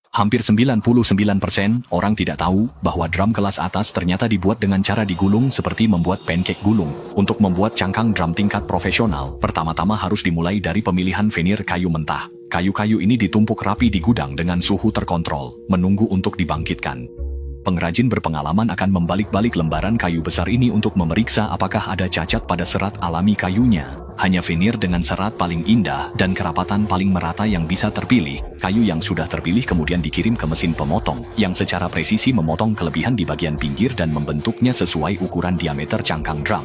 Hampir 99% orang tidak tahu bahwa drum kelas atas ternyata dibuat dengan cara digulung seperti membuat pancake gulung. Untuk membuat cangkang drum tingkat profesional, pertama-tama harus dimulai dari pemilihan veneer kayu mentah. Kayu-kayu ini ditumpuk rapi di gudang dengan suhu terkontrol, menunggu untuk dibangkitkan. Pengrajin berpengalaman akan membalik-balik lembaran kayu besar ini untuk memeriksa apakah ada cacat pada serat alami kayunya. Hanya veneer dengan serat paling indah dan kerapatan paling merata yang bisa terpilih. Kayu yang sudah terpilih kemudian dikirim ke mesin pemotong, yang secara presisi memotong kelebihan di bagian pinggir dan membentuknya sesuai ukuran diameter cangkang drum.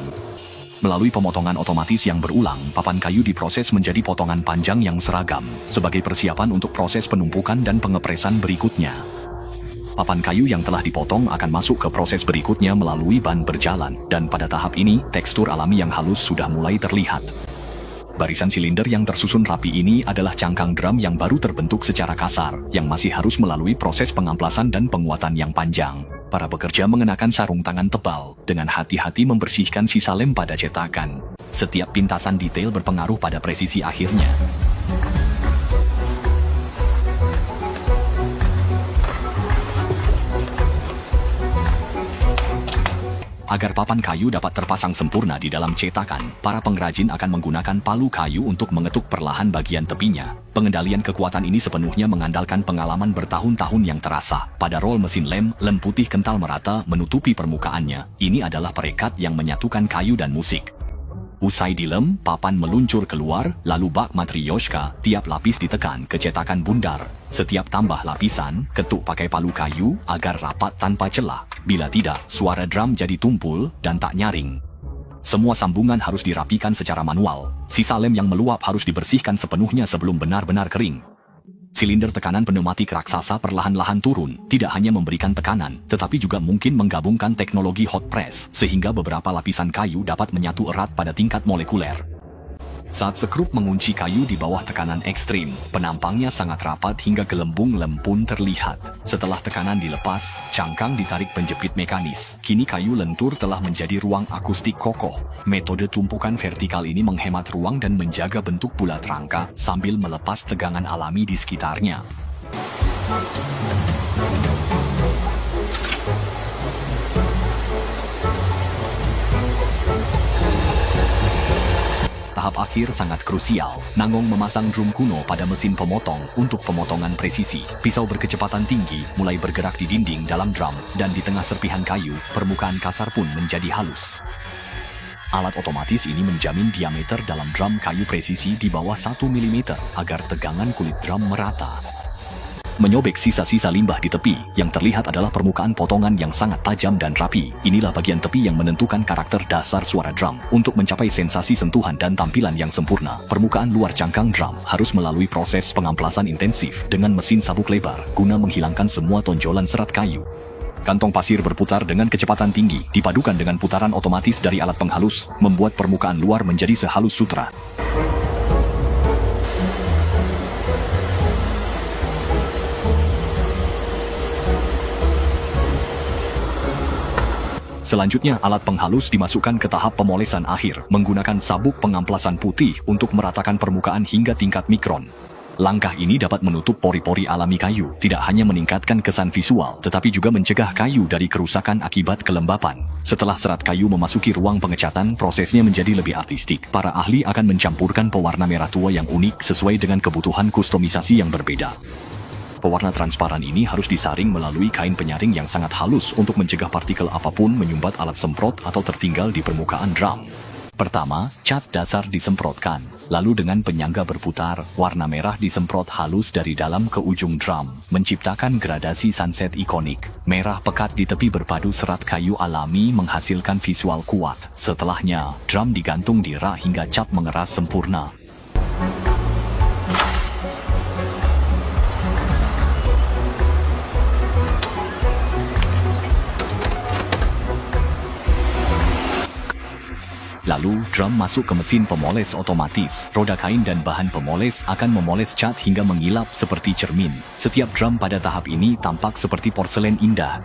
Melalui pemotongan otomatis yang berulang, papan kayu diproses menjadi potongan panjang yang seragam, sebagai persiapan untuk proses penumpukan dan pengepresan berikutnya. Papan kayu yang telah dipotong akan masuk ke proses berikutnya melalui ban berjalan, dan pada tahap ini, tekstur alami yang halus sudah mulai terlihat. Barisan silinder yang tersusun rapi ini adalah cangkang drum yang baru terbentuk secara kasar, yang masih harus melalui proses pengamplasan dan penguatan yang panjang. Para pekerja mengenakan sarung tangan tebal, dengan hati-hati membersihkan sisa lem pada cetakan. Setiap pintasan detail berpengaruh pada presisi akhirnya. Agar papan kayu dapat terpasang sempurna di dalam cetakan, para pengrajin akan menggunakan palu kayu untuk mengetuk perlahan bagian tepinya. Pengendalian kekuatan ini sepenuhnya mengandalkan pengalaman bertahun-tahun yang terasa. Pada roll mesin lem putih kental merata menutupi permukaannya. Ini adalah perekat yang menyatukan kayu dan musik. Usai dilem, papan meluncur keluar, lalu bak matryoshka, tiap lapis ditekan ke cetakan bundar. Setiap tambah lapisan, ketuk pakai palu kayu agar rapat tanpa celah. Bila tidak, suara drum jadi tumpul dan tak nyaring. Semua sambungan harus dirapikan secara manual. Sisa lem yang meluap harus dibersihkan sepenuhnya sebelum benar-benar kering. Silinder tekanan pneumatik raksasa perlahan-lahan turun, tidak hanya memberikan tekanan, tetapi juga mungkin menggabungkan teknologi hot press, sehingga beberapa lapisan kayu dapat menyatu erat pada tingkat molekuler. Saat sekrup mengunci kayu di bawah tekanan ekstrim, penampangnya sangat rapat hingga gelembung lem pun terlihat. Setelah tekanan dilepas, cangkang ditarik penjepit mekanis. Kini kayu lentur telah menjadi ruang akustik kokoh. Metode tumpukan vertikal ini menghemat ruang dan menjaga bentuk bulat rangka sambil melepas tegangan alami di sekitarnya. Tahap akhir sangat krusial. Nangong memasang drum kuno pada mesin pemotong untuk pemotongan presisi. Pisau berkecepatan tinggi mulai bergerak di dinding dalam drum, dan di tengah serpihan kayu, permukaan kasar pun menjadi halus. Alat otomatis ini menjamin diameter dalam drum kayu presisi di bawah 1 mm agar tegangan kulit drum merata. Menyobek sisa-sisa limbah di tepi, yang terlihat adalah permukaan potongan yang sangat tajam dan rapi. Inilah bagian tepi yang menentukan karakter dasar suara drum. Untuk mencapai sensasi sentuhan dan tampilan yang sempurna, permukaan luar cangkang drum harus melalui proses pengamplasan intensif dengan mesin sabuk lebar, guna menghilangkan semua tonjolan serat kayu. Kantong pasir berputar dengan kecepatan tinggi, dipadukan dengan putaran otomatis dari alat penghalus, membuat permukaan luar menjadi sehalus sutra. Selanjutnya, alat penghalus dimasukkan ke tahap pemolesan akhir, menggunakan sabuk pengamplasan putih untuk meratakan permukaan hingga tingkat mikron. Langkah ini dapat menutup pori-pori alami kayu, tidak hanya meningkatkan kesan visual, tetapi juga mencegah kayu dari kerusakan akibat kelembapan. Setelah serat kayu memasuki ruang pengecatan, prosesnya menjadi lebih artistik. Para ahli akan mencampurkan pewarna merah tua yang unik sesuai dengan kebutuhan kustomisasi yang berbeda. Pewarna transparan ini harus disaring melalui kain penyaring yang sangat halus untuk mencegah partikel apapun menyumbat alat semprot atau tertinggal di permukaan drum. Pertama, cat dasar disemprotkan. Lalu dengan penyangga berputar, warna merah disemprot halus dari dalam ke ujung drum, menciptakan gradasi sunset ikonik. Merah pekat di tepi berpadu serat kayu alami menghasilkan visual kuat. Setelahnya, drum digantung di rak hingga cat mengeras sempurna. Lalu, drum masuk ke mesin pemoles otomatis. Roda kain dan bahan pemoles akan memoles cat hingga mengilap seperti cermin. Setiap drum pada tahap ini tampak seperti porselen indah.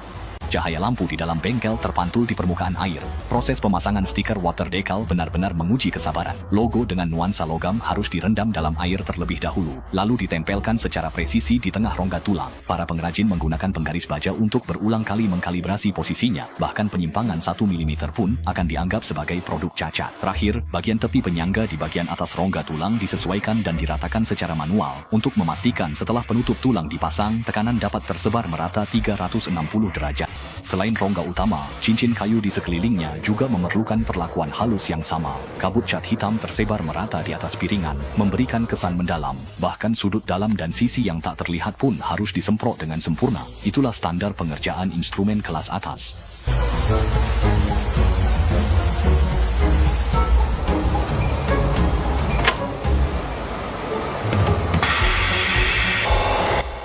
Cahaya lampu di dalam bengkel terpantul di permukaan air. Proses pemasangan stiker water decal benar-benar menguji kesabaran. Logo dengan nuansa logam harus direndam dalam air terlebih dahulu, lalu ditempelkan secara presisi di tengah rongga tulang. Para pengrajin menggunakan penggaris baja untuk berulang kali mengkalibrasi posisinya, bahkan penyimpangan 1 mm pun akan dianggap sebagai produk cacat. Terakhir, bagian tepi penyangga di bagian atas rongga tulang disesuaikan dan diratakan secara manual untuk memastikan setelah penutup tulang dipasang, tekanan dapat tersebar merata 360 derajat. Selain rongga utama, cincin kayu di sekelilingnya juga memerlukan perlakuan halus yang sama. Kabut cat hitam tersebar merata di atas piringan, memberikan kesan mendalam. Bahkan sudut dalam dan sisi yang tak terlihat pun harus disemprot dengan sempurna. Itulah standar pengerjaan instrumen kelas atas.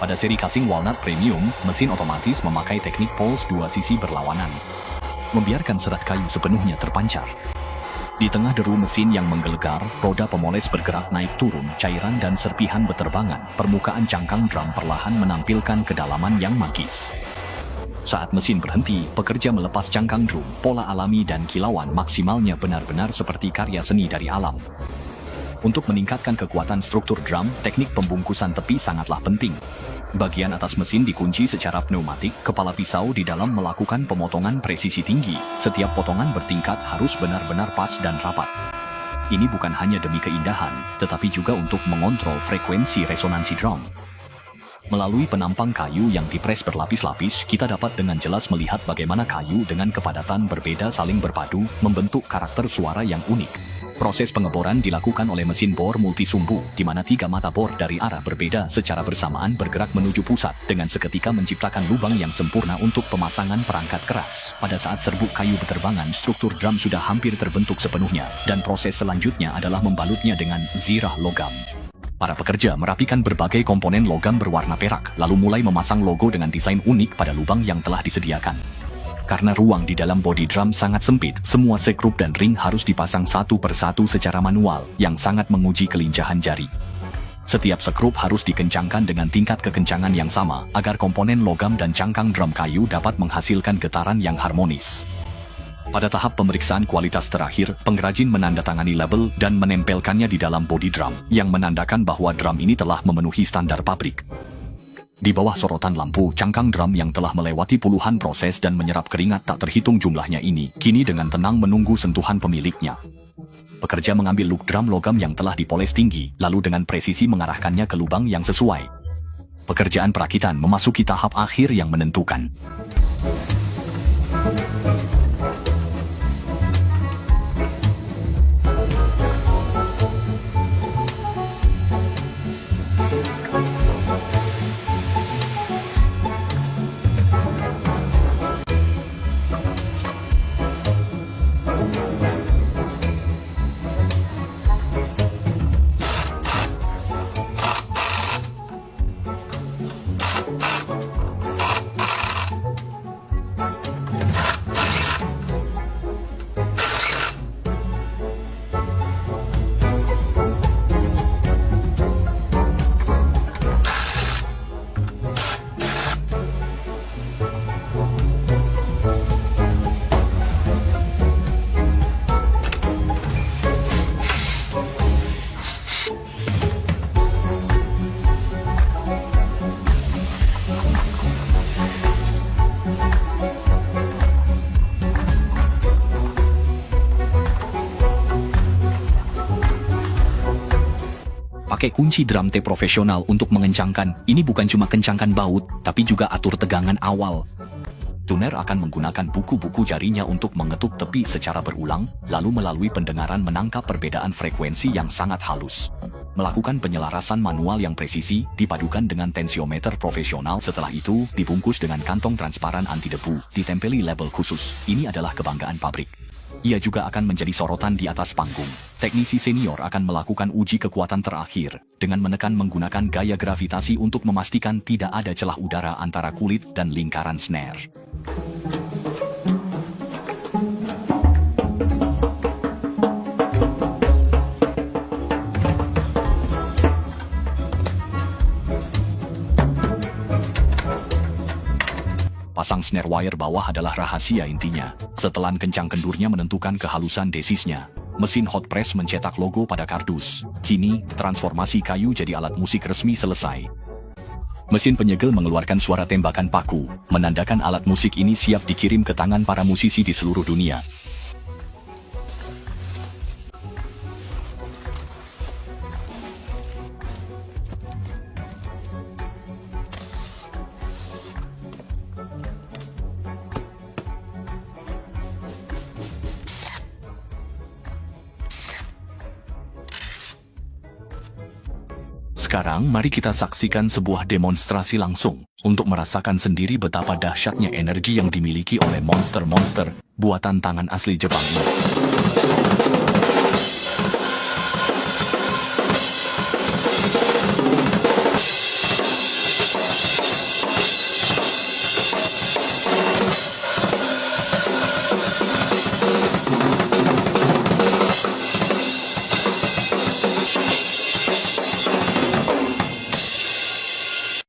Pada seri casing walnut premium, mesin otomatis memakai teknik poles dua sisi berlawanan, membiarkan serat kayu sepenuhnya terpancar. Di tengah deru mesin yang menggelegar, roda pemoles bergerak naik turun, cairan dan serpihan beterbangan. Permukaan cangkang drum perlahan menampilkan kedalaman yang magis. Saat mesin berhenti, pekerja melepas cangkang drum. Pola alami dan kilauan maksimalnya benar-benar seperti karya seni dari alam. Untuk meningkatkan kekuatan struktur drum, teknik pembungkusan tepi sangatlah penting. Bagian atas mesin dikunci secara pneumatik, kepala pisau di dalam melakukan pemotongan presisi tinggi. Setiap potongan bertingkat harus benar-benar pas dan rapat. Ini bukan hanya demi keindahan, tetapi juga untuk mengontrol frekuensi resonansi drum. Melalui penampang kayu yang dipres berlapis-lapis, kita dapat dengan jelas melihat bagaimana kayu dengan kepadatan berbeda saling berpadu, membentuk karakter suara yang unik. Proses pengeboran dilakukan oleh mesin bor multisumbu, di mana 3 mata bor dari arah berbeda secara bersamaan bergerak menuju pusat, dengan seketika menciptakan lubang yang sempurna untuk pemasangan perangkat keras. Pada saat serbuk kayu beterbangan, struktur drum sudah hampir terbentuk sepenuhnya, dan proses selanjutnya adalah membalutnya dengan zirah logam. Para pekerja merapikan berbagai komponen logam berwarna perak, lalu mulai memasang logo dengan desain unik pada lubang yang telah disediakan. Karena ruang di dalam bodi drum sangat sempit, semua sekrup dan ring harus dipasang satu persatu secara manual, yang sangat menguji kelincahan jari. Setiap sekrup harus dikencangkan dengan tingkat kekencangan yang sama, agar komponen logam dan cangkang drum kayu dapat menghasilkan getaran yang harmonis. Pada tahap pemeriksaan kualitas terakhir, pengrajin menandatangani label dan menempelkannya di dalam bodi drum, yang menandakan bahwa drum ini telah memenuhi standar pabrik. Di bawah sorotan lampu, cangkang drum yang telah melewati puluhan proses dan menyerap keringat tak terhitung jumlahnya ini, kini dengan tenang menunggu sentuhan pemiliknya. Pekerja mengambil luk drum logam yang telah dipoles tinggi, lalu dengan presisi mengarahkannya ke lubang yang sesuai. Pekerjaan perakitan memasuki tahap akhir yang menentukan. Pakai kunci drum T profesional untuk mengencangkan, ini bukan cuma kencangkan baut, tapi juga atur tegangan awal. Tuner akan menggunakan buku-buku jarinya untuk mengetuk tepi secara berulang, lalu melalui pendengaran menangkap perbedaan frekuensi yang sangat halus. Melakukan penyelarasan manual yang presisi, dipadukan dengan tensiometer profesional, setelah itu dibungkus dengan kantong transparan anti debu, ditempeli label khusus. Ini adalah kebanggaan pabrik. Ia juga akan menjadi sorotan di atas panggung. Teknisi senior akan melakukan uji kekuatan terakhir, dengan menekan menggunakan gaya gravitasi untuk memastikan tidak ada celah udara antara kulit dan lingkaran snare. Pasang snare wire bawah adalah rahasia intinya. Setelan kencang kendurnya menentukan kehalusan desisnya. Mesin hot press mencetak logo pada kardus. Kini, transformasi kayu jadi alat musik resmi selesai. Mesin penyegel mengeluarkan suara tembakan paku, menandakan alat musik ini siap dikirim ke tangan para musisi di seluruh dunia. Sekarang mari kita saksikan sebuah demonstrasi langsung, untuk merasakan sendiri betapa dahsyatnya energi yang dimiliki oleh monster-monster, buatan tangan asli Jepang ini.